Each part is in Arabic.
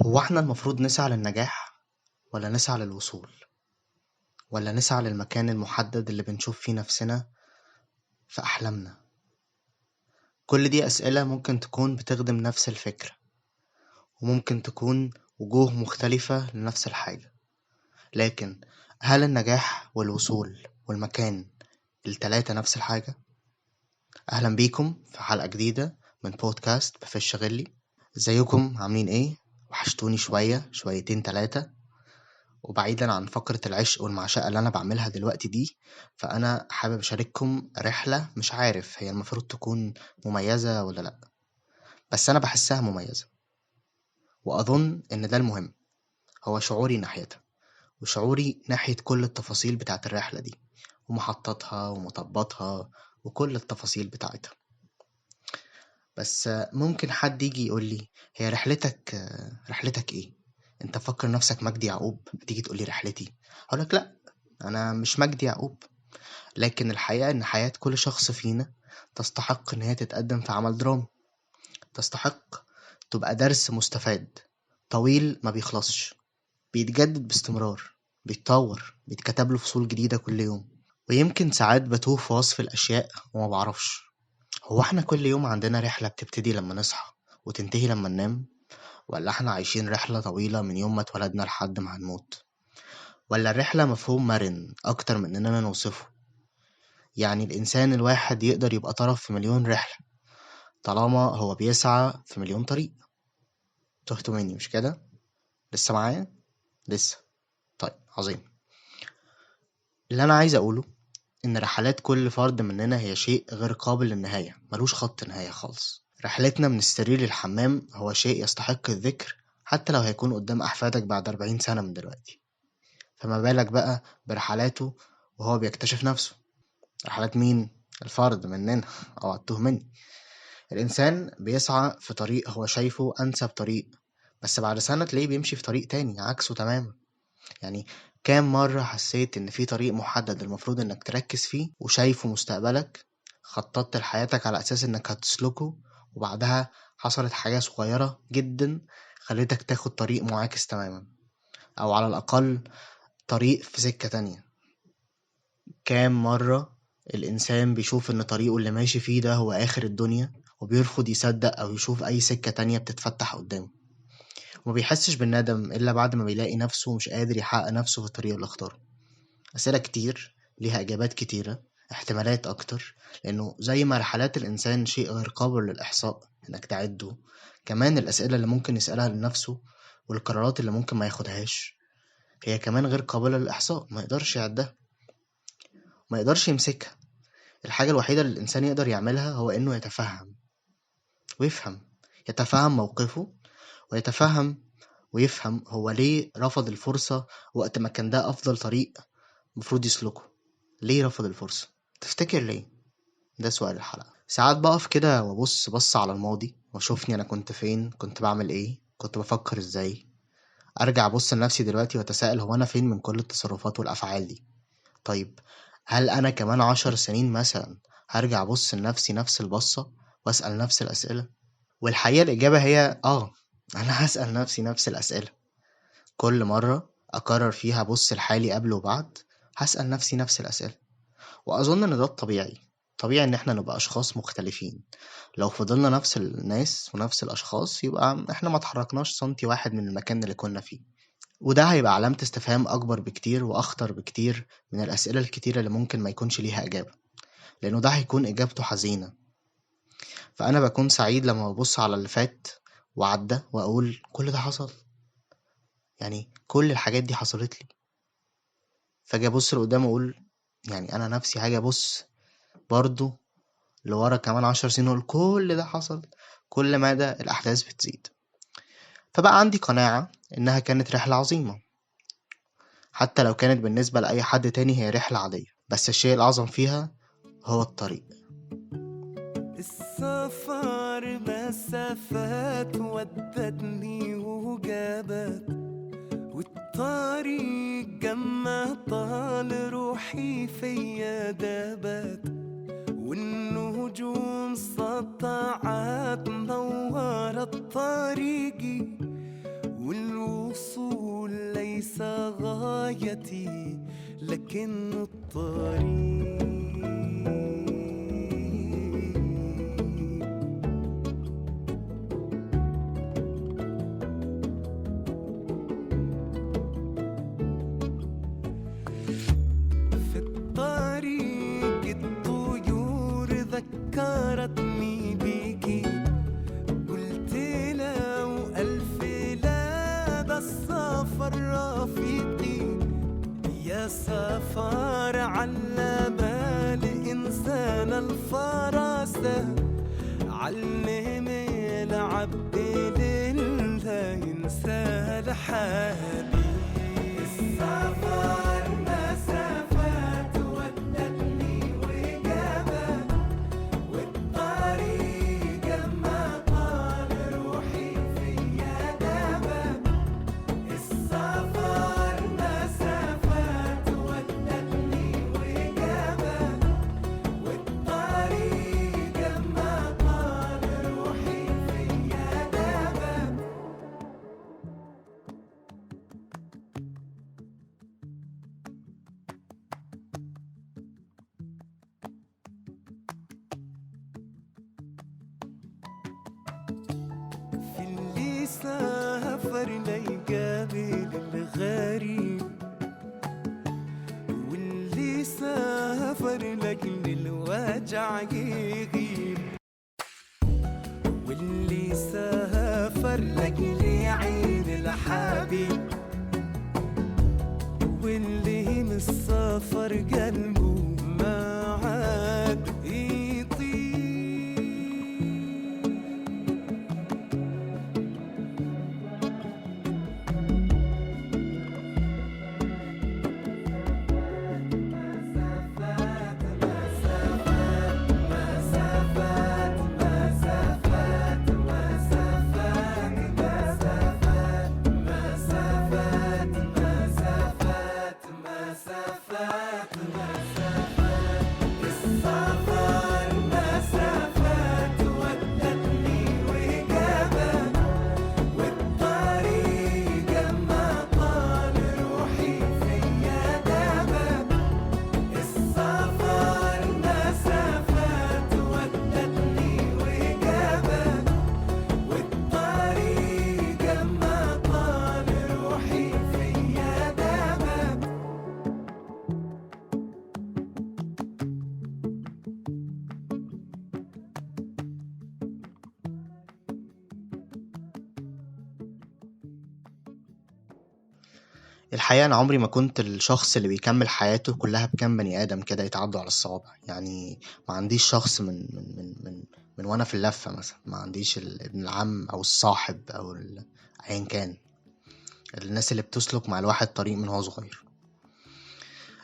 هو احنا المفروض نسعى للنجاح ولا نسعى للوصول ولا نسعى للمكان المحدد اللي بنشوف فيه نفسنا في أحلامنا؟ كل دي أسئلة ممكن تكون بتخدم نفس الفكرة، وممكن تكون وجوه مختلفة لنفس الحاجة. لكن هل النجاح والوصول والمكان التلاتة نفس الحاجة؟ أهلا بيكم في حلقة جديدة من بودكاست بفش غلي. ازيكم عاملين ايه؟ وحشتوني شويتين تلاتة. وبعيدا عن فقرة العشق والمعشقة اللي أنا بعملها دلوقتي دي، فأنا حابب أشارككم رحلة مش عارف هي المفروض تكون مميزة ولا لأ، بس أنا بحسها مميزة، وأظن إن ده المهم. هو شعوري ناحيتها، وشعوري ناحية كل التفاصيل بتاعة الرحلة دي ومحطاتها ومطباتها وكل التفاصيل بتاعتها. بس ممكن حد يجي يقولي هي رحلتك ايه؟ انت فكر نفسك مجدي يعقوب تيجي تقولي رحلتي؟ هقولك لأ، أنا مش مجدي يعقوب. لكن الحقيقة إن حياة كل شخص فينا تستحق إن هي تتقدم في عمل درامي، تستحق تبقى درس مستفاد طويل ما بيخلصش، بيتجدد باستمرار، بيتطور، بيتكتب له فصول جديدة كل يوم. ويمكن ساعات بتوه في وصف الأشياء وما بعرفش، هو احنا كل يوم عندنا رحلة بتبتدي لما نصحى وتنتهي لما ننام؟ ولا احنا عايشين رحلة طويلة من يوم ما اتولدنا لحد ما هنموت؟ ولا الرحلة مفهوم مرن أكتر من إننا نوصفه؟ يعني الإنسان الواحد يقدر يبقى طرف في مليون رحلة طالما هو بيسعى في مليون طريق. تهتوا مني مش كده؟ لسه معايا؟ لسه. طيب عظيم. اللي أنا عايز أقوله إن رحلات كل فرد مننا هي شيء غير قابل للنهاية، ملوش خط نهاية خالص. رحلتنا من السرير للحمام هو شيء يستحق الذكر، حتى لو هيكون قدام أحفادك بعد 40 سنة من دلوقتي. فما بالك بقى برحلاته وهو بيكتشف نفسه؟ رحلات مين؟ الفرد مننا. أو هتوه مني. الإنسان بيسعى في طريق هو شايفه أنسب طريق، بس بعد سنة تلاقيه بيمشي في طريق تاني عكسه تماما. يعني كام مرة حسيت إن في طريق محدد المفروض إنك تركز فيه وشايفه مستقبلك، خططت لحياتك على أساس إنك هتسلكه، وبعدها حصلت حاجة صغيرة جدا خلتك تاخد طريق معاكس تماما، أو على الأقل طريق في سكة تانية. كام مرة الإنسان بيشوف إن طريقه اللي ماشي فيه ده هو آخر الدنيا، وبيرفض يصدق أو يشوف أي سكة تانية بتتفتح قدامه، وما بيحسش بالندم إلا بعد ما بيلاقي نفسه مش قادر يحقق نفسه في الطريق اللي اختاره. أسئلة كتير ليها إجابات كتيرة، احتمالات أكتر، لأنه زي ما رحلات الإنسان شيء غير قابل للإحصاء إنك تعده، كمان الأسئلة اللي ممكن يسألها لنفسه والقرارات اللي ممكن ما ياخدهاش هي كمان غير قابلة للإحصاء. ما يقدرش يعدها، ما يقدرش يمسكها. الحاجة الوحيدة اللي الإنسان يقدر يعملها هو إنه يتفهم ويفهم، يتفهم موقفه، ويتفهم ويفهم هو ليه رفض الفرصة وقت ما كان ده أفضل طريق مفروض يسلكه. ليه رفض الفرصة؟ تفتكر ليه؟ ده سؤال الحلقة. ساعات بقف كده وابص بص على الماضي واشوفني انا كنت فين، كنت بعمل ايه، كنت بفكر ازاي. ارجع ابص لنفسي دلوقتي واتساءل هو انا فين من كل التصرفات والافعال دي. طيب هل انا كمان 10 سنين مثلا هرجع ابص لنفسي نفس البصة واسأل نفس الاسئلة؟ والحقيقة الاجابة هي انا هسأل نفسي نفس الاسئلة. كل مرة اقرر فيها ابص لحالي قبل وبعد هسأل نفسي نفس الاسئلة. واظن ان ده الطبيعي. طبيعي ان احنا نبقى اشخاص مختلفين. لو فضلنا نفس الناس ونفس الاشخاص يبقى احنا ما اتحركناش سنتي واحد من المكان اللي كنا فيه. وده هيبقى علامة استفهام اكبر بكتير واخطر بكتير من الاسئلة الكتيرة اللي ممكن ما يكونش ليها اجابة، لانه ده هيكون اجابته حزينة. فانا بكون سعيد لما ببص على اللي فات وعدى واقول كل ده حصل، يعني كل الحاجات دي حصلت لي. فاجي ابص لقدام واقول يعني انا نفسي هاجي ابص برضو لورا كمان 10 سنين وأقول كل ده حصل. كل مدى الأحداث بتزيد. فبقى عندي قناعة إنها كانت رحلة عظيمة، حتى لو كانت بالنسبة لأي حد تاني هي رحلة عادية، بس الشيء الأعظم فيها هو الطريق. السفر مسافات ودتني وجابت، والطريق جمع طال روحي فيا دابت، والنجوم سطعت نورت طريقي، غايتي لكن الطريق في الطريق الطيور ذكرتني بيكي، قلت لو ألف لا ده السفر رفيقي، يا سفر على بال إنسان الفراسة، علم العبد لله ينسى لحالي. السفر مسافات ودتني وجابت، والطريق ما طال روحي فيا دابت. السفر مسافات ودتني وجابت، والطريق ما طال روحي فيا دابت. في اللي سافر ليقابل الغريب، واللي سافر لأجل الوجع يغيب، واللي سافر لأجل يعين الحبيب، واللي من السفر قلبه ما عاد يطيب. السفر مسافات ودتني وجابت، والطريق ما طال روحي فيا دابت. السفر مسافات ودتني وجابت، والطريق ما طال روحي فيا دابت. الحقيقة أنا عمري ما كنت الشخص اللي بيكمل حياته كلها بكام بني آدم كده يتعدوا على الصوابع. يعني ما عنديش شخص من وأنا في اللفة مثلا، ما عنديش ابن العم أو الصاحب أو أيا كان الناس اللي بتسلك مع الواحد طريق من هو صغير.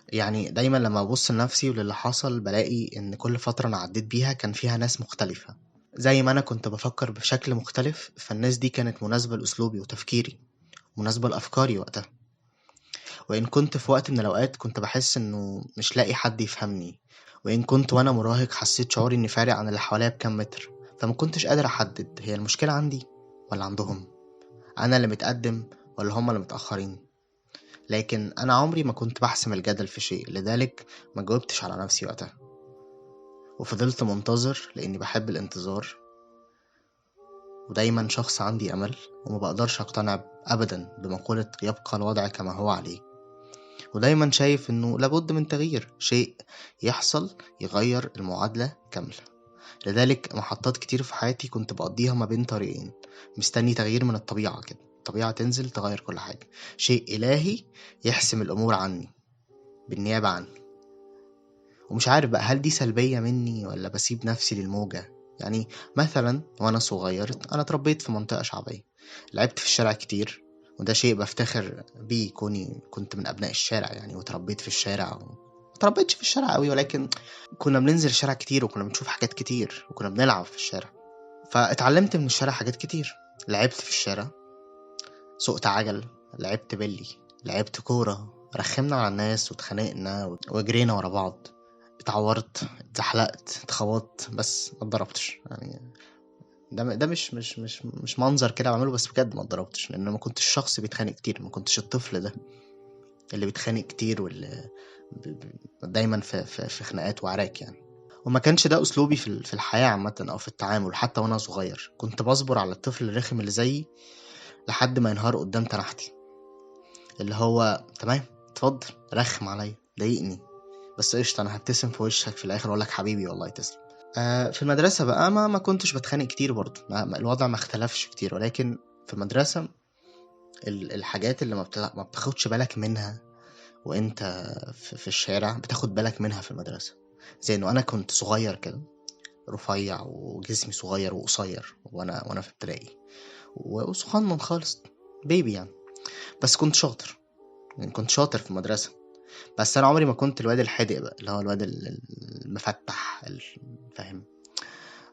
يعني دايما لما ببص لنفسي وللي حصل بلاقي إن كل فترة أنا عديت بيها كان فيها ناس مختلفة، زي ما أنا كنت بفكر بشكل مختلف فالناس دي كانت مناسبة لأسلوبي وتفكيري، مناسبة لأفكاري وقتها. وإن كنت في وقت من الأوقات كنت بحس إنه مش لاقي حد يفهمني، وإن كنت وأنا مراهق حسيت شعوري إني فارق عن اللي حواليا بكام متر، فما كنتش قادر أحدد هي المشكلة عندي ولا عندهم، أنا اللي متقدم ولا هما اللي متأخرين. لكن أنا عمري ما كنت بحسم الجدل في شيء، لذلك ما جاوبتش على نفسي وقتها، وفضلت منتظر لأني بحب الانتظار، ودايما شخص عندي أمل وما بقدرش أقتنع أبدا بمقولة يبقى الوضع كما هو عليه. ودايما شايف انه لابد من تغيير شيء يحصل يغير المعادلة كاملة. لذلك محطات كتير في حياتي كنت بقضيها ما بين طريقين، مستني تغيير من الطبيعة كده، الطبيعة تنزل تغير كل حاجة، شيء إلهي يحسم الأمور عني بالنيابة عني. ومش عارف بقى هل دي سلبية مني ولا بسيب نفسي للموجة. يعني مثلا وانا صغير انا اتربيت في منطقة شعبية، لعبت في الشارع كتير، وده شيء بفتخر بيه كوني كنت من ابناء الشارع يعني، وتربيت في الشارع. متربيتش في الشارع قوي ولكن كنا بننزل الشارع كتير وكنا بنشوف حاجات كتير وكنا بنلعب في الشارع، فاتعلمت من الشارع حاجات كتير. لعبت في الشارع، سوقت عجل، لعبت بلي، لعبت كورة، رخمنا على الناس واتخانقنا وجرينا ورا بعض، اتعورت، اتزحلقت، اتخبطت، بس ما اتضربتش. يعني ده مش منظر كده بعمله، بس بجد ما اتضربتش لان ما كنتش شخص بيتخانق كتير، ما كنتش الطفل ده. اللي بيتخانق كتير واللي دايما في خناقات وعراك يعني. وما كانش ده اسلوبي في الحياه عامه او في التعامل. حتى وانا صغير كنت بصبر على الطفل الرخم اللي زيي لحد ما ينهار قدام تنحتي، اللي هو تمام اتفضل رخم عليا ضايقني بس قشطه انا هبتسم في وشك في الاخر اقول لك حبيبي والله تسلم. في المدرسه بقى ما كنتش بتخانق كتير برضه، الوضع ما اختلفش كتير، ولكن في المدرسه الحاجات اللي ما بتاخدش بالك منها وانت في الشارع بتاخد بالك منها في المدرسه. زي انه انا كنت صغير كده، رفيع وجسمي صغير وقصير وانا في ابتدائي، وصغنن خالص بيبي يعني. بس كنت شاطر، يعني كنت شاطر في المدرسه. بس انا عمري ما كنت الواد الحادق بقى، اللي هو الواد المفتح فاهم.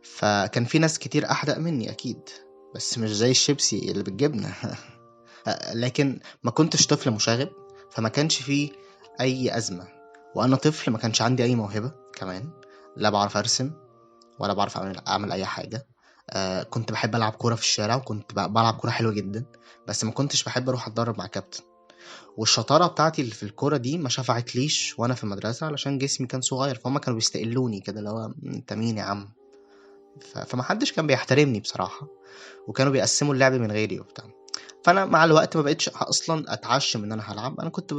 فكان في ناس كتير احدق مني اكيد، بس مش زي الشيبسي اللي بالجبنه. لكن ما كنتش طفل مشاغب، فما كانش فيه اي ازمه. وانا طفل ما كانش عندي اي موهبه كمان، لا بعرف ارسم ولا بعرف اعمل اي حاجه. كنت بحب العب كوره في الشارع، وكنت بلعب كوره حلوه جدا، بس ما كنتش بحب اروح اتدرب مع كابتن. والشطاره بتاعتي اللي في الكوره دي ما شفعتليش وانا في المدرسه علشان جسمي كان صغير، فهم كانوا بيستقلوني كده اللي هو انت مين يا عم. فما حدش كان بيحترمني بصراحه، وكانوا بيقسموا اللعب من غيري وبتاع. فانا مع الوقت ما بقتش اصلا اتعشم ان انا هلعب. انا كنت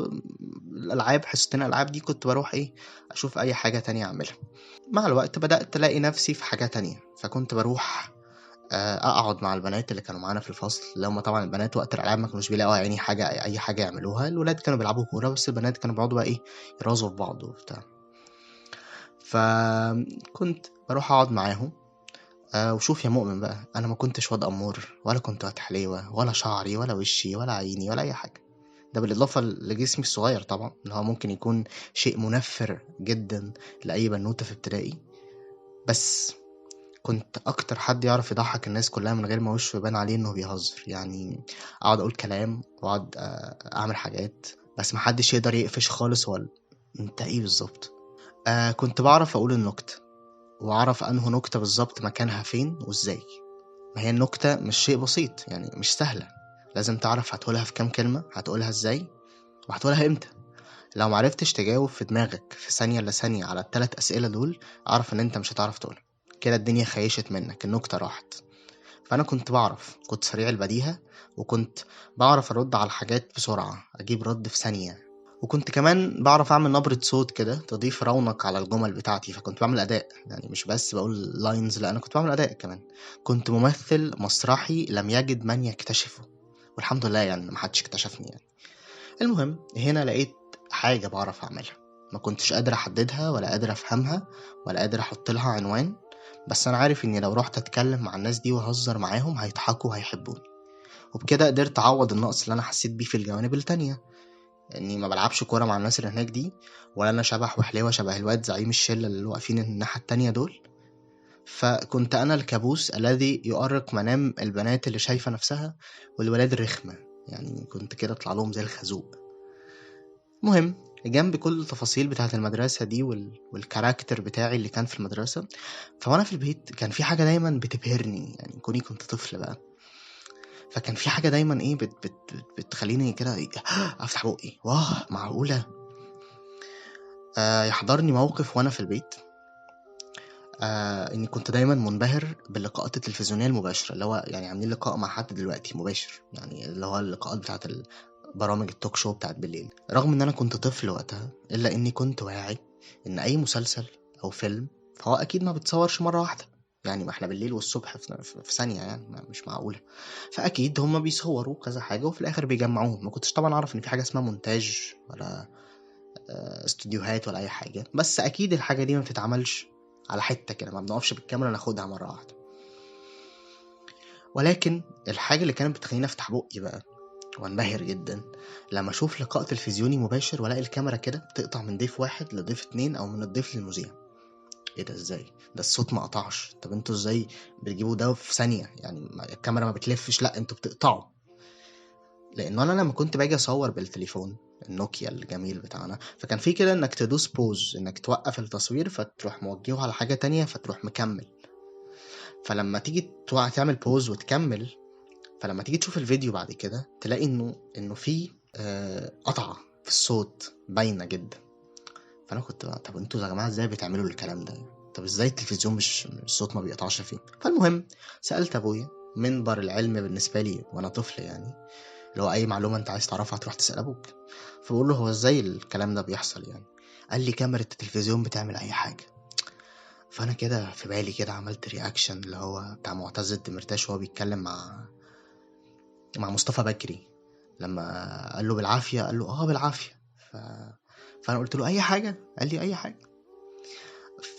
الالعاب حصتين الالعاب دي كنت بروح اشوف اي حاجه تانية اعملها. مع الوقت بدات الاقي نفسي في حاجه تانية، فكنت بروح اقعد مع البنات اللي كانوا معانا في الفصل. اللي هم طبعا البنات وقت الالعاب ما كانوش بيلاقوا يعني اي حاجه يعملوها. الولاد كانوا بيلعبوا كوره، بس البنات كانوا بيقعدوا بقى يرازوا في بعض وبتاع. فكنت بروح اقعد معاهم. وشوف يا مؤمن بقى، انا ما كنتش واد امور، ولا كنت واد حليوه، ولا شعري ولا وشي ولا عيني ولا اي حاجه. ده بالاضافه لجسمي الصغير طبعا، اللي هو ممكن يكون شيء منفر جدا لاي بنوته في ابتدائي. بس كنت اكتر حد يعرف يضحك الناس كلها من غير ما وشه يبان عليه انه بيهزر. يعني اقعد اقول كلام واقعد اعمل حاجات، بس محدش يقدر يقفش خالص ولا انت ايه بالظبط. كنت بعرف اقول النكته، واعرف انه نكته بالظبط مكانها فين وازاي. ما هي النكته مش شيء بسيط، يعني مش سهله. لازم تعرف هتقولها في كام كلمه، هتقولها ازاي، وهتقولها امتى. لو معرفتش تجاوب في دماغك في ثانيه الا ثانيه على ال3 اسئله دول، اعرف ان انت مش هتعرف تقولها. كده الدنيا خيشت منك، النكته راحت. فانا كنت سريع البديهه، وكنت بعرف ارد على الحاجات بسرعه، اجيب رد في ثانيه. وكنت كمان بعرف اعمل نبرة صوت كده تضيف رونق على الجمل بتاعتي. فكنت بعمل اداء، يعني مش بس بقول لاينز، لا انا كنت بعمل اداء كمان. كنت ممثل مسرحي لم يجد من يكتشفه، والحمد لله يعني محدش اكتشفني يعني. المهم هنا لقيت حاجة بعرف اعملها، ما كنتش قادر احددها ولا قادر افهمها ولا قادر احط لها عنوان. بس انا عارف اني لو رحت اتكلم مع الناس دي وهزر معاهم هيضحكوا وهيحبوني. وبكده قدرت اعوض النقص اللي انا حسيت بيه في الجوانب التانية، اني ما بلعبش كوره مع الناس اللي هناك دي، ولا انا شبح وحليوه شبه الواد زعيم الشله اللي واقفين الناحيه التانية دول. فكنت انا الكابوس الذي يؤرق منام البنات اللي شايفه نفسها والولاد الرخمه، يعني كنت كده اطلع لهم زي الخازوق. مهم جنب كل التفاصيل بتاعه المدرسه دي والكاركتر بتاعي اللي كان في المدرسه، فوانا في البيت كان في حاجه دايما بتبهرني، يعني كوني كنت طفل بقى. فكان في حاجه دايما بتخليني كده افتح بقي واه معقوله. يحضرني موقف وانا في البيت، اني كنت دايما منبهر باللقاءات التلفزيونيه المباشره، اللي هو يعني عاملين لقاء مع حد دلوقتي مباشر، يعني اللي هو اللقاءات بتاعت برامج التوك شو بتاعت بالليل. رغم ان انا كنت طفل وقتها، الا اني كنت واعي ان اي مسلسل او فيلم فهو اكيد ما بتصورش مره واحده. يعني ما احنا بالليل والصبح في ثانيه، يعني مش معقوله. فاكيد هم بيصوروا كذا حاجه وفي الاخر بيجمعوهم. ما كنتش طبعا اعرف ان في حاجه اسمها مونتاج ولا استوديوهات ولا اي حاجه، بس اكيد الحاجه دي ما بتتعملش على حته كده، ما بنقفش بالكاميرا ناخدها مره واحده. ولكن الحاجه اللي كانت بتخليني افتح بقي بقى وانبهر جدا لما اشوف لقاء تلفزيوني مباشر والاقي الكاميرا كده بتقطع من ضيف واحد لضيف 2 او من الضيف للمذيع. ايه ده ازاي؟ ده الصوت ما قطعش. طب انتوا ازاي بتجيبوا ده في ثانيه؟ يعني الكاميرا ما بتلفش، لا انتوا بتقطعوا. لان انا لما كنت باجي اصور بالتليفون النوكيا الجميل بتاعنا، فكان في كده انك تدوس بوز، انك توقف التصوير فتروح موجهه على حاجة تانية فتروح مكمل. فلما تيجي تعمل بوز وتكمل، فلما تيجي تشوف الفيديو بعد كده تلاقي انه في قطعة في الصوت باينة جدا. فانا كنت بقى طب انتوا يا جماعة ازاي بتعملوا الكلام ده؟ طب ازاي التلفزيون مش الصوت ما بيقطعش فيه؟ فالمهم سألت ابويا، منبر العلم بالنسبة لي وانا طفل يعني، اللي هو اي معلومة انت عايز تعرفها تروح تسأل ابوك. فبقول له هو ازاي الكلام ده بيحصل يعني؟ قال لي كاميرا التلفزيون بتعمل اي حاجة. فانا كده في بالي كده عملت رياكشن اللي هو بتاع معتز الدمرتاش وهو بيتكلم مع مصطفى بكري لما قال له بالعافية، قال له بالعافية. ف... فانا قلت له اي حاجة، قال لي اي حاجة.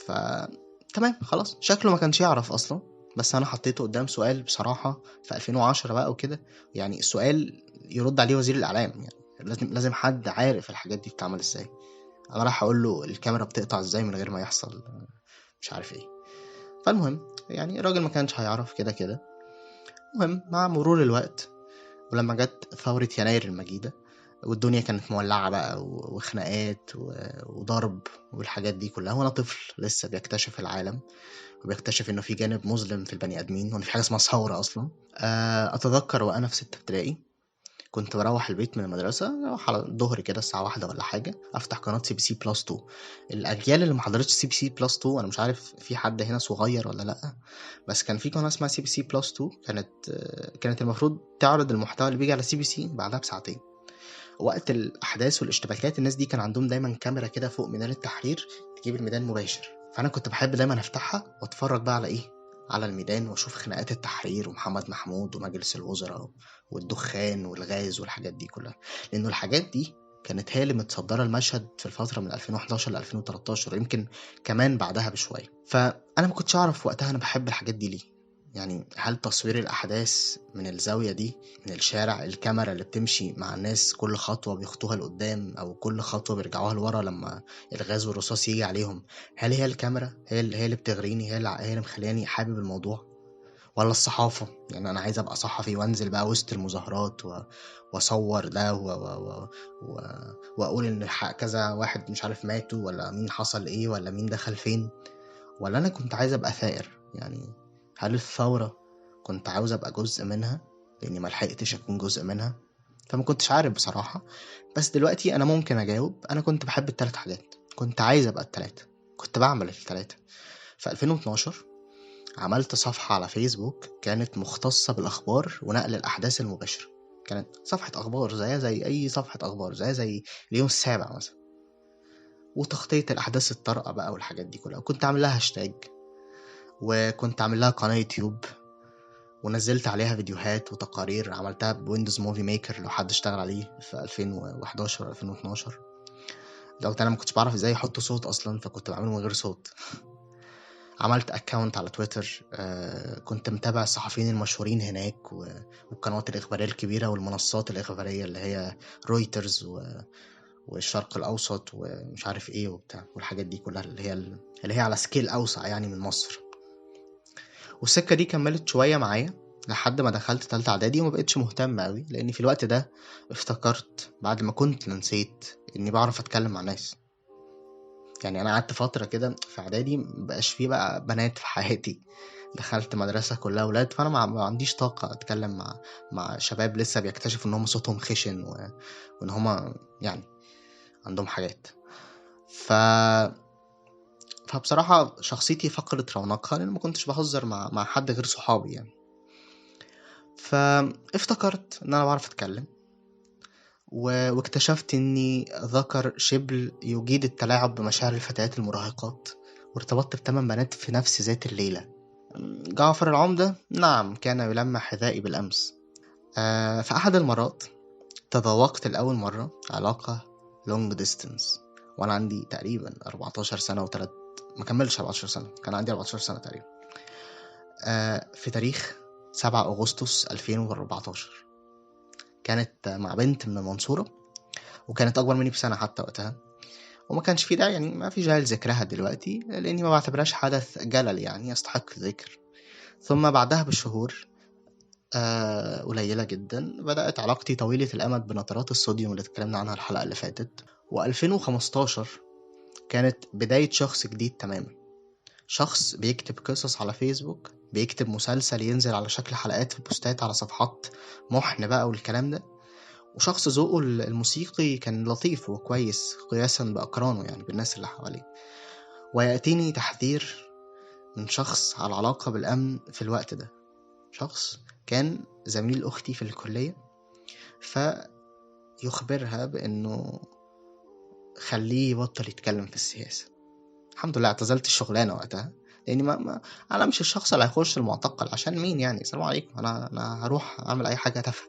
ف تمام خلاص، شكله ما كانش يعرف اصلا، بس انا حطيته قدام سؤال بصراحة في 2010 بقى وكده، يعني السؤال يرد عليه وزير الاعلام، يعني لازم حد عارف الحاجات دي بتعمل ازاي. انا راح اقول له الكاميرا بتقطع ازاي من غير ما يحصل مش عارف ايه. فالمهم يعني الراجل ما كانش هيعرف كده كده. المهم مع مرور الوقت ولما جت ثورة يناير المجيدة والدنيا كانت مولعة بقى وخناقات وضرب والحاجات دي كلها، وانا طفل لسه بيكتشف العالم وبيكتشف انه في جانب مظلم في البني ادمين وان في حاجة اسمها ثورة اصلا. اتذكر وانا في 6 ابتدائي كنت بروح البيت من المدرسة، اروح على الظهر كده الساعة 1 ولا حاجة، افتح قناة سي بي سي بلس 2. الاجيال اللي ما حضرتش سي بي سي بلس 2 انا مش عارف في حد هنا صغير ولا لا، بس كان في قناة اسمها سي بي سي بلس 2، كانت المفروض تعرض المحتوى اللي بيجي على سي بي سي بعدها بساعتين. وقت الاحداث والاشتباكات الناس دي كان عندهم دايما كاميرا كده فوق ميدان التحرير تجيب الميدان مباشر، فانا كنت بحب دايما افتحها واتفرج بقى على ايه، على الميدان، واشوف خناقات التحرير ومحمد محمود ومجلس الوزراء والدخان والغاز والحاجات دي كلها، لانه الحاجات دي كانت هي اللي متصدره المشهد في الفتره من 2011 ل 2013 ويمكن كمان بعدها بشويه. فانا ما كنتش اعرف وقتها انا بحب الحاجات دي ليه. يعني هل تصوير الأحداث من الزاوية دي من الشارع، الكاميرا اللي بتمشي مع الناس كل خطوة بيخطوها لقدام أو كل خطوة بيرجعوها لورا لما الغاز والرصاص يجي عليهم، هل هي الكاميرا هي اللي بتغريني، هي اللي مخلياني حابب الموضوع، ولا الصحافة؟ يعني أنا عايز أبقى صحفي وأنزل بقى وسط المظاهرات وأصور ده و... وأقول إن كذا واحد مش عارف ماتوا ولا مين حصل إيه ولا مين دخل فين، ولا أنا كنت عايز أبقى ثائر؟ يعني هل الثورة كنت عاوز أبقى جزء منها لأني ملحقتش أكون جزء منها؟ فما كنتش عارف بصراحة. بس دلوقتي أنا ممكن أجاوب، أنا كنت بحب ال3 حاجات، كنت عايز أبقى ال3، كنت بعمل ال3. في 2012 عملت صفحة على فيسبوك كانت مختصة بالأخبار ونقل الأحداث المباشرة، كانت صفحة أخبار زي أي صفحة أخبار زي اليوم السابع مثلا، وتغطية الأحداث الطارئة بقى والحاجات دي كلها، وكنت عامل لها هاشتاج وكنت عامل لها قناة يوتيوب ونزلت عليها فيديوهات وتقارير عملتها بويندوز موفي ميكر لو حد اشتغل عليه في 2011 2012. لو انا ما كنتش بعرف ازاي احط صوت اصلا فكنت بعمله من غير صوت. عملت اكاونت على تويتر، كنت متابع الصحفيين المشهورين هناك والقنوات الاخباريه الكبيره والمنصات الاخباريه اللي هي رويترز والشرق الاوسط ومش عارف ايه وبتاع والحاجات دي كلها اللي هي على سكيل اوسع يعني من مصر. والسكة دي كملت شوية معايا لحد ما دخلت تالتة اعدادي وما بقتش مهتم قوي، لان في الوقت ده افتكرت بعد ما كنت نسيت اني بعرف اتكلم مع ناس. يعني انا قعدت فترة كده في اعدادي مبقاش فيه بقى بنات في حياتي، دخلت مدرسة كلها ولاد، فانا ما عنديش طاقة اتكلم مع شباب لسه بيكتشفوا ان هم صوتهم خشن وان هم يعني عندهم حاجات. فبصراحة شخصيتي فقدت رونقها لأن ما كنتش بهزر مع حد غير صحابي يعني. فافتكرت إن أنا بعرف أتكلم واكتشفت إني ذكر شبل يجيد التلاعب بمشاعر الفتيات المراهقات، وارتبطت ب8 بنات في نفس ذات الليلة. جعفر العمدة نعم كان يلمع حذائي بالأمس. في أحد المرات تذوقت لأول مرة علاقة long distance وأنا عندي تقريبا 14 سنة ما كملش 14 سنة، كان عندي 14 سنة تقريبا. في تاريخ 7 أغسطس 2014 كانت مع بنت من المنصورة وكانت أكبر مني بسنة حتى وقتها، وما كانش في داعي يعني ما في جاهل ذكرها دلوقتي لأني ما بعتبرهاش حدث جلل يعني يستحق الذكر. ثم بعدها بشهور قليلة جدا بدأت علاقتي طويلة الأمد بنترات الصوديوم اللي اتكلمنا عنها الحلقة اللي فاتت. و2015 كانت بداية شخص جديد تماما، شخص بيكتب قصص على فيسبوك، بيكتب مسلسل ينزل على شكل حلقات في بوستات على صفحات محن بقى والكلام ده، وشخص ذوقه الموسيقي كان لطيف وكويس قياسا بأقرانه، يعني بالناس اللي حواليه. ويأتيني تحذير من شخص على علاقة بالأمن في الوقت ده، شخص كان زميل أختي في الكلية، فيخبرها بأنه خليه يبطل يتكلم في السياسة. الحمد لله اعتزلت الشغلانة وقتها، لأني أنا مش الشخص اللي هيخش المعتقل عشان مين يعني، السلام عليكم، أنا هروح أعمل أي حاجة تافهة.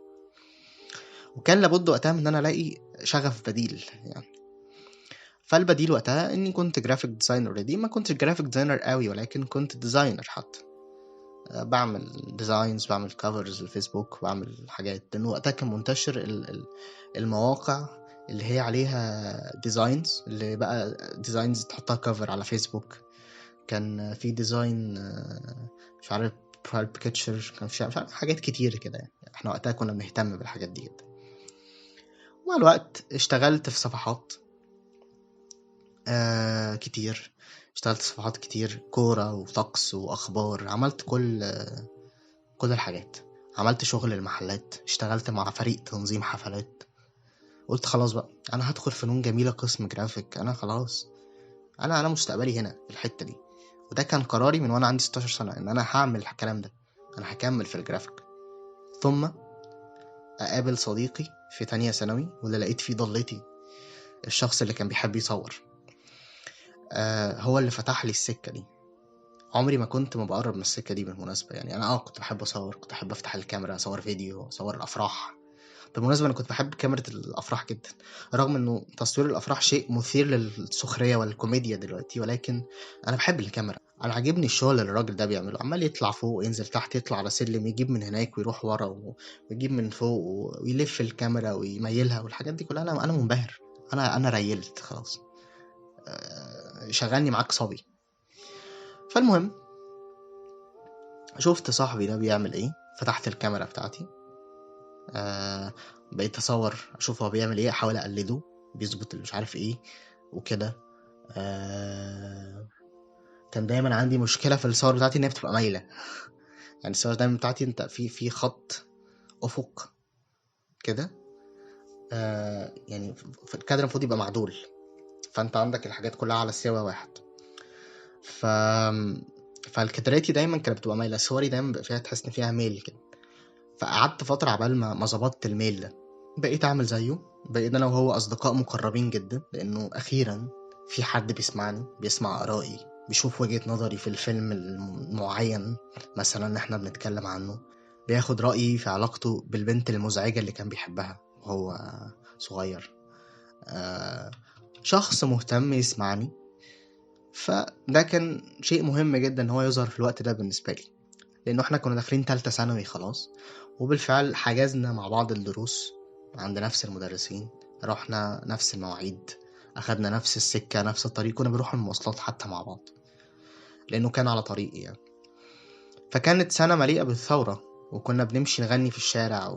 وكان لابد وقتها من أن أنا ألاقي شغف بديل يعني. فالبديل وقتها اني كنت جرافيك ديزاينر اوريدي، ما كنت جرافيك ديزاينر قوي ولكن كنت ديزاينر حتى. بعمل ديزاينز، بعمل كفرز الفيسبوك، بعمل حاجات، لان وقتها كان منتشر المواقع اللي هي عليها ديزاينز، اللي بقى ديزاينز تحطها كفر على فيسبوك. كان في ديزاين مش عارف بروفايل بيكتشر، كان مش عارف حاجات كتير كده يعني. احنا وقتها كنا بنهتم بالحاجات دي جدا. ومع الوقت اشتغلت في صفحات كتير، اشتغلت في صفحات كتير، كورة وطقس وأخبار، عملت كل الحاجات. عملت شغل المحلات، اشتغلت مع فريق تنظيم حفلات. قلت خلاص بقى أنا هدخل فنون جميلة قسم جرافيك، أنا خلاص أنا مستقبلي هنا في الحتة دي. وده كان قراري من وأنا عندي 16 سنة، إن أنا هعمل الكلام ده، أنا هكمل في الجرافيك. ثم أقابل صديقي في تانية ثانوي واللي لقيت فيه ضلتي، الشخص اللي كان بيحب يصور، هو اللي فتح لي السكة دي. عمري ما كنت بقرب من السكة دي بالمناسبة يعني. أنا كنت بحب أصور، كنت بحب أفتح الكاميرا، أصور فيديو، أصور الأفراح. بالمناسبة أنا كنت بحب كاميرا الأفراح جدا، رغم إنه تصوير الأفراح شيء مثير للسخرية والكوميديا دلوقتي، ولكن أنا بحب الكاميرا. أنا عاجبني الشغل اللي الراجل ده بيعمله، عمال يطلع فوق وينزل تحت، يطلع على سلم، يجيب من هناك ويروح ورا، ويجيب من فوق ويلف الكاميرا ويميلها والحاجات دي كلها. أنا منبهر، أنا ريلت خلاص. شغلني معاك صبي. فالمهم شفت صاحبي ده بيعمل ايه، فتحت الكاميرا بتاعتي، بقيت اصور، اشوف هو بيعمل ايه، احاول اقلده، بيظبط مش عارف ايه وكده. كان دايما عندي مشكله في الصور بتاعتي ان هي بتبقى مايله يعني. الصور دايما بتاعتي انت في خط افق كده، يعني في الكادر المفروض يبقى معدول، فانت عندك الحاجات كلها على سوا واحد. فالكادراتي دايما كانت بتبقى مايله، صوري دايما بقى فيها تحس ان فيها ميل كده. فقعدت فترة عبال ما ظبطت الميل ده، بقيت أعمل زيه، بقيت أنا وهو أصدقاء مقربين جدا، لأنه أخيرا في حد بيسمعني، بيسمع آرائي، بيشوف وجهة نظري في الفيلم المعين مثلا احنا بنتكلم عنه، بياخد رأيي في علاقته بالبنت المزعجة اللي كان بيحبها وهو صغير. شخص مهتم يسمعني. فده كان شيء مهم جدا ان هو يظهر في الوقت ده بالنسبة لي، لأنه احنا كنا داخلين تالتة ثانوي خلاص، وبالفعل حجزنا مع بعض الدروس عند نفس المدرسين، رحنا نفس المواعيد، أخدنا نفس السكة، نفس الطريق، كنا بنروح المواصلات حتى مع بعض لأنه كان على طريقي يعني. فكانت سنة مليئة بالثورة، وكنا بنمشي نغني في الشارع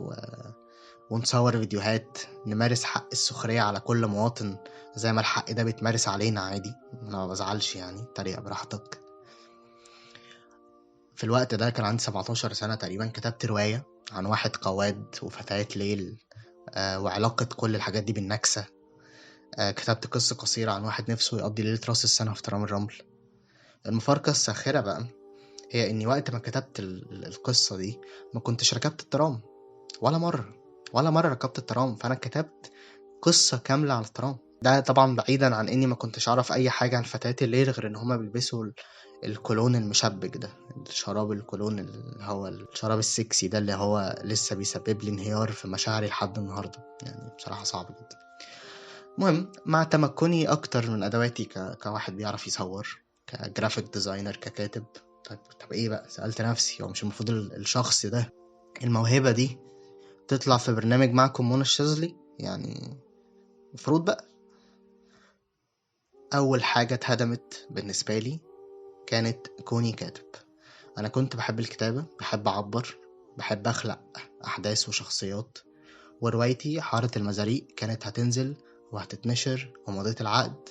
ونصور فيديوهات، نمارس حق السخرية على كل مواطن زي ما الحق ده بيتمارس علينا عادي. أنا ما بزعلش يعني، تريق براحتك. في الوقت ده كان عندي 17 سنة تقريبا، كتبت رواية عن واحد قواد وفتاة ليل، وعلاقة كل الحاجات دي بالنكسة. كتبت قصة قصيرة عن واحد نفسه يقضي ليلة راس السنة في ترام الرمل. المفارقة الساخرة بقى هي اني وقت ما كتبت القصة دي ما كنتش ركبت الترام ولا مرة ركبت الترام. فأنا كتبت قصة كاملة على الترام ده، طبعا بعيدا عن اني ما كنتش اعرف اي حاجة عن فتاة الليل غير ان هما بيلبسوا الكولون المشبك ده، الشراب الكولون اللي هو الشراب السكسي ده، اللي هو لسه بيسبب لي انهيار في مشاعري لحد النهاردة يعني، بصراحة صعب جدا. المهم مع تمكني اكتر من ادواتي كواحد بيعرف يصور، كجرافيك ديزاينر، ككاتب، طب ايه بقى، سألت نفسي هو مش المفروض الشخص ده الموهبة دي تطلع في برنامج معكم منى الشاذلي يعني؟ المفروض بقى. اول حاجة اتهدمت بالنسبة لي كانت كوني كاتب. انا كنت بحب الكتابة، بحب اعبر، بحب اخلق احداث وشخصيات، وروايتي حارة المزاريق كانت هتنزل وهتتنشر ومضيت العقد،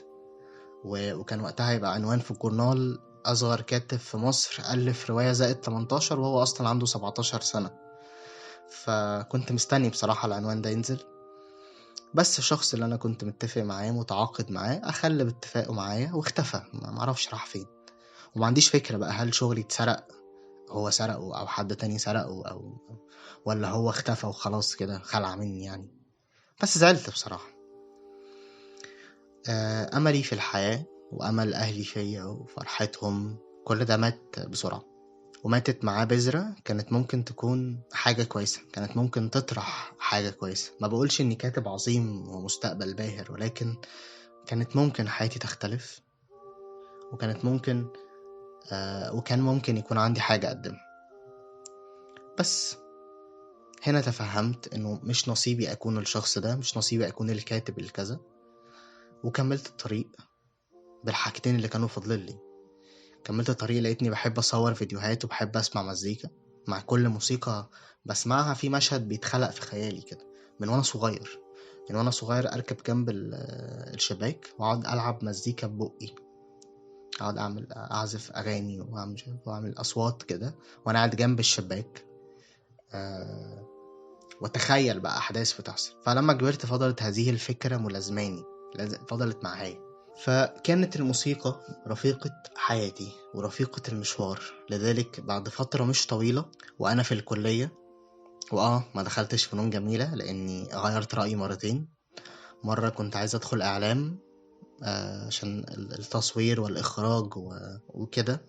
وكان وقتها يبقى عنوان في الجورنال اصغر كاتب في مصر الف رواية زائد 18، وهو اصلا عنده 17 سنة. فكنت مستني بصراحة العنوان ده ينزل، بس الشخص اللي انا كنت متفق معاه متعاقد معاه اخلى باتفاقه معايا واختفى، ما اعرفش راح فين. وما عنديش فكرة بقى هل شغلي اتسرق، هو سرقه او حد تاني سرقه، او ولا هو اختفى وخلاص كده خلع مني يعني. بس زعلت بصراحة. املي في الحياة وامل اهلي فيا وفرحتهم كل ده مات بسرعة، وماتت معاه بذرة كانت ممكن تكون حاجة كويسة، كانت ممكن تطرح حاجة كويسة. ما بقولش اني كاتب عظيم ومستقبل باهر، ولكن كانت ممكن حياتي تختلف، وكانت ممكن وكان ممكن يكون عندي حاجة أقدمها. بس هنا تفهمت انه مش نصيبي اكون الشخص ده، مش نصيبي اكون الكاتب الكذا، وكملت الطريق بالحاجتين اللي كانوا فاضلين لي. كملت الطريق، لقيتني بحب اصور فيديوهات وبحب اسمع مزيكا. مع كل موسيقى بسمعها في مشهد بيتخلق في خيالي كده من وانا صغير. من وانا صغير اركب جنب الشباك واقعد العب مزيكا ببقي، اقعد اعزف اغاني واعمل اصوات كده وانا قاعد جنب الشباك، وتخيل بقى احداث بتحصل. فلما كبرت فضلت هذه الفكرة ملازماني، فضلت معايا. فكانت الموسيقى رفيقة حياتي ورفيقة المشوار. لذلك بعد فترة مش طويلة وأنا في الكلية، ما دخلتش فنون جميلة لأني غيرت رأيي مرتين. مرة كنت عايز أدخل إعلام عشان التصوير والإخراج وكده،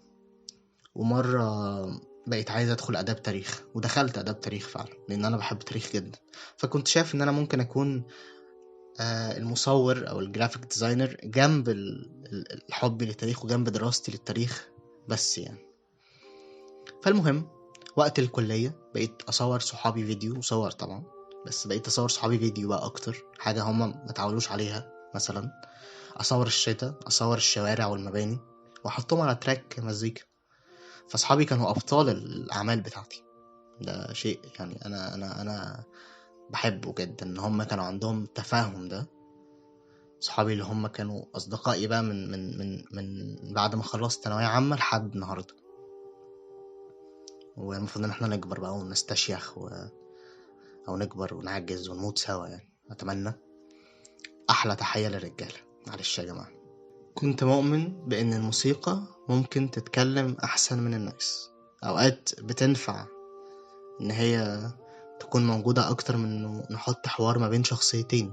ومرة بقيت عايز أدخل آداب تاريخ، ودخلت آداب تاريخ فعلا لأن أنا بحب التاريخ جدا. فكنت شايف إن أنا ممكن أكون المصور او الجرافيك ديزاينر جنب الحب للتاريخ وجنب دراستي للتاريخ بس يعني. فالمهم وقت الكلية بقيت اصور صحابي فيديو، وصور طبعا، بس بقيت اصور صحابي فيديو بقى اكتر حاجة هما ما تعودوش عليها. مثلا اصور الشتاء، اصور الشوارع والمباني واحطهم على تراك مزيكا. فاصحابي كانوا ابطال الاعمال بتاعتي. ده شيء يعني انا بحبه جدا ان هم كانوا عندهم تفاهم ده. صحابي اللي هم كانوا اصدقائي بقى من بعد ما خلصت ثانويه عامه لحد النهارده، والمفروض ان احنا نكبر بقى ونستشيخ او نكبر ونعجز ونموت سوا يعني. اتمنى. احلى تحيه للرجاله، معلش يا جماعه. كنت مؤمن بان الموسيقى ممكن تتكلم احسن من الناس، اوقات بتنفع ان هي تكون موجوده اكتر من انه نحط حوار ما بين شخصيتين.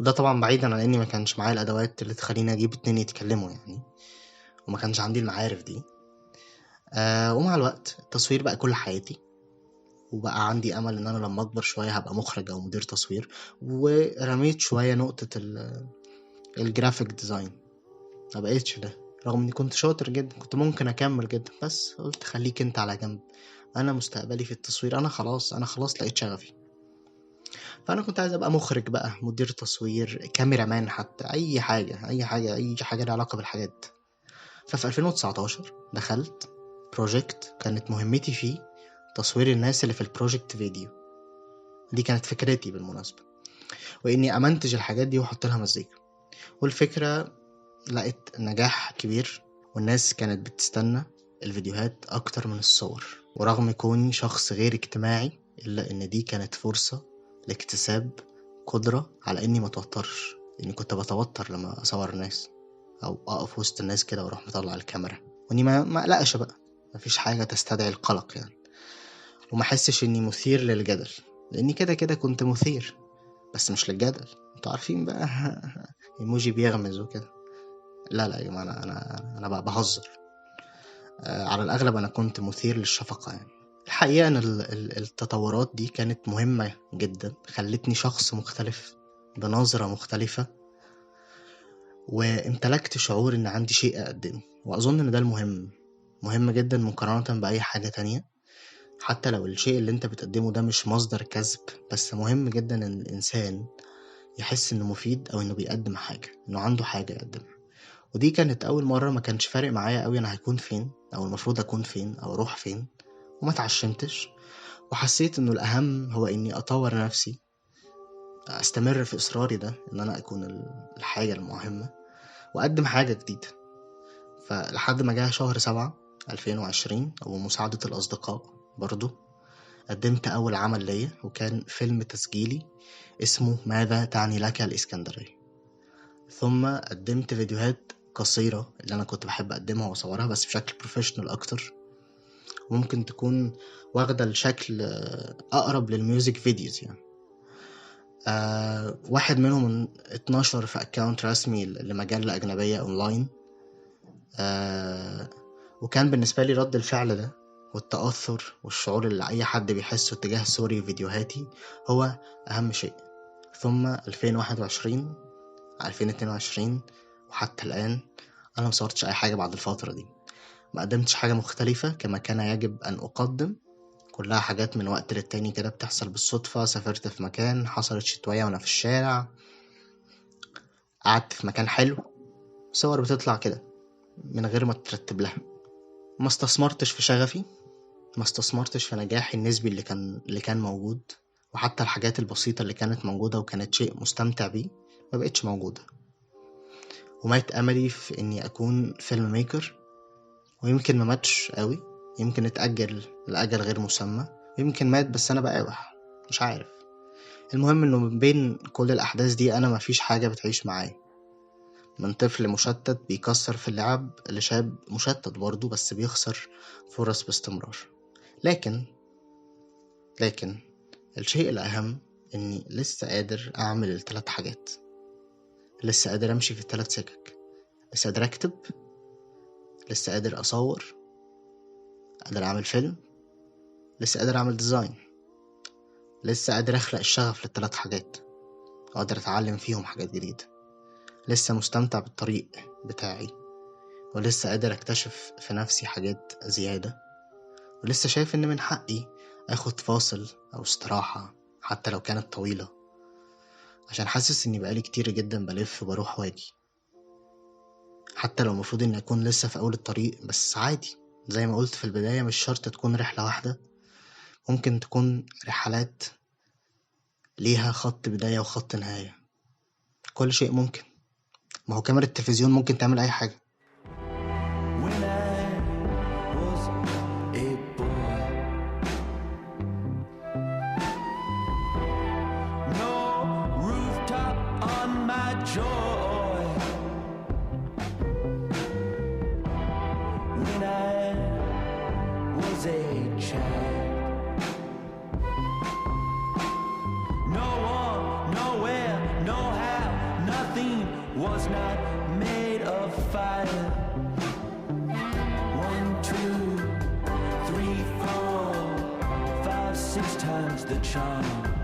وده طبعا بعيدا عن اني ما كانش معايا الادوات اللي تخليني اجيب اتنين يتكلموا يعني، وما كانش عندي المعارف دي. ومع الوقت التصوير بقى كل حياتي، وبقى عندي امل ان انا لما اكبر شويه هبقى مخرج او مدير تصوير. ورميت شويه نقطه الجرافيك ديزاين، ما بقيتش ده، رغم اني كنت شاطر جدا، كنت ممكن اكمل جدا، بس قلت خليك انت على جنب، انا مستقبلي في التصوير، انا خلاص لقيت شغفي. فانا كنت عايز ابقى مخرج بقى، مدير تصوير، كاميرامان، حتى اي حاجه لها علاقه بالحاجات. ففي 2019 دخلت بروجكت كانت مهمتي فيه تصوير الناس اللي في البروجكت فيديو. دي كانت فكرتي بالمناسبة، وإني أمنتج الحاجات دي وأحط لها مزيكا. والفكرة لقيت نجاح كبير، والناس كانت بتستنى الفيديوهات أكتر من الصور. ورغم كوني شخص غير اجتماعي، إلا إن دي كانت فرصة لاكتساب قدرة على إني متوترش، لأني كنت بتوتر لما أصور الناس أو أقف وسط الناس كده وأروح مطلع الكاميرا، وإني ما أقلقش بقى، مفيش حاجة تستدعي القلق يعني. وما حسش إني مثير للجدل، لأني كده كنت مثير، بس مش للجدل. انتوا عارفين بقى ايموجي بيغمز وكده. لا يا جماعة، أنا بقى بهزر. على الأغلب أنا كنت مثير للشفقة يعني. الحقيقة أن التطورات دي كانت مهمة جدا، خلتني شخص مختلف بنظرة مختلفة، وامتلكت شعور ان عندي شيء اقدمه. واظن ان ده مهم جدا مقارنة باي حاجة تانية. حتى لو الشيء اللي انت بتقدمه ده مش مصدر كسب، بس مهم جدا ان الانسان يحس انه مفيد، او انه بيقدم حاجة، انه عنده حاجة يقدمها. ودي كانت اول مرة ما كانش فارق معايا قوي انا هكون فين، او المفروض اكون فين، او اروح فين، وما تعشمتش. وحسيت انه الاهم هو اني اطور نفسي، استمر في اصراري ده ان انا اكون الحاجة المهمة، واقدم حاجة جديدة. فلحد ما جاء شهر 7 2020 ومساعدة الأصدقاء برضو قدمت أول عمل ليا، وكان فيلم تسجيلي اسمه ماذا تعني لك الإسكندرية. ثم قدمت فيديوهات قصيرة اللي أنا كنت بحب أقدمها وأصورها بس بشكل بروفيشنال أكتر، وممكن تكون واخدة الشكل أقرب للميوزك فيديوز يعني. واحد منهم 12 في أكاونت رسمي لمجلة أجنبية أونلاين. وكان بالنسبة لي رد الفعل ده والتأثر والشعور اللي أي حد بيحسه تجاه صوري وفيديوهاتي هو أهم شيء. ثم 2021 2022 وحتى الآن أنا مصورتش أي حاجة بعد الفترة دي، ما قدمتش حاجة مختلفة كما كان يجب أن أقدم. كلها حاجات من وقت للتاني كده بتحصل بالصدفة. سافرت في مكان، حصلت شتوية وأنا في الشارع، قعدت في مكان حلو، صور بتطلع كده من غير ما ترتب لها. ما استثمرتش في شغفي، ما استثمرتش في نجاحي النسبي اللي كان موجود، وحتى الحاجات البسيطة اللي كانت موجودة وكانت شيء مستمتع بيه ما بقتش موجودة. ومات أملي في إني أكون فيلم ميكر، ويمكن ما ماتش قوي، يمكن اتأجل لأجل غير مسمى، يمكن مات بس أنا بقاوح، مش عارف. المهم إنه من بين كل الأحداث دي أنا مفيش حاجة بتعيش معايا. من طفل مشتت بيكسر في اللعب لشاب مشتت برضو بس بيخسر فرص باستمرار. لكن الشيء الأهم إني لسه قادر أعمل ال3 حاجات، لسه قادر أمشي في ال3 سكك، لسه قادر أكتب، لسه قادر أصور، قادر أعمل فيلم، لسه قادر أعمل ديزاين، لسه قادر أخلق الشغف ل3 حاجات وقادر أتعلم فيهم حاجات جديدة، لسه مستمتع بالطريق بتاعي، ولسه قادر أكتشف في نفسي حاجات زيادة، ولسه شايف إن من حقي أخد فاصل أو استراحة حتى لو كانت طويلة، عشان حاسس إني بقالي كتير جدا بلف وبروح واجي، حتى لو مفروض إني أكون لسه في أول الطريق. بس عادي، زي ما قلت في البداية، مش شرط تكون رحلة واحدة، ممكن تكون رحلات ليها خط بداية وخط نهاية. كل شيء ممكن، ما هو كاميرا التلفزيون ممكن تعمل أي حاجة. When I was a boy, no rooftop on my joy. When I was a child, no one, nowhere, no how, nothing was not made of fire. 1, 2, 3, 4, 5, 6 times the charm.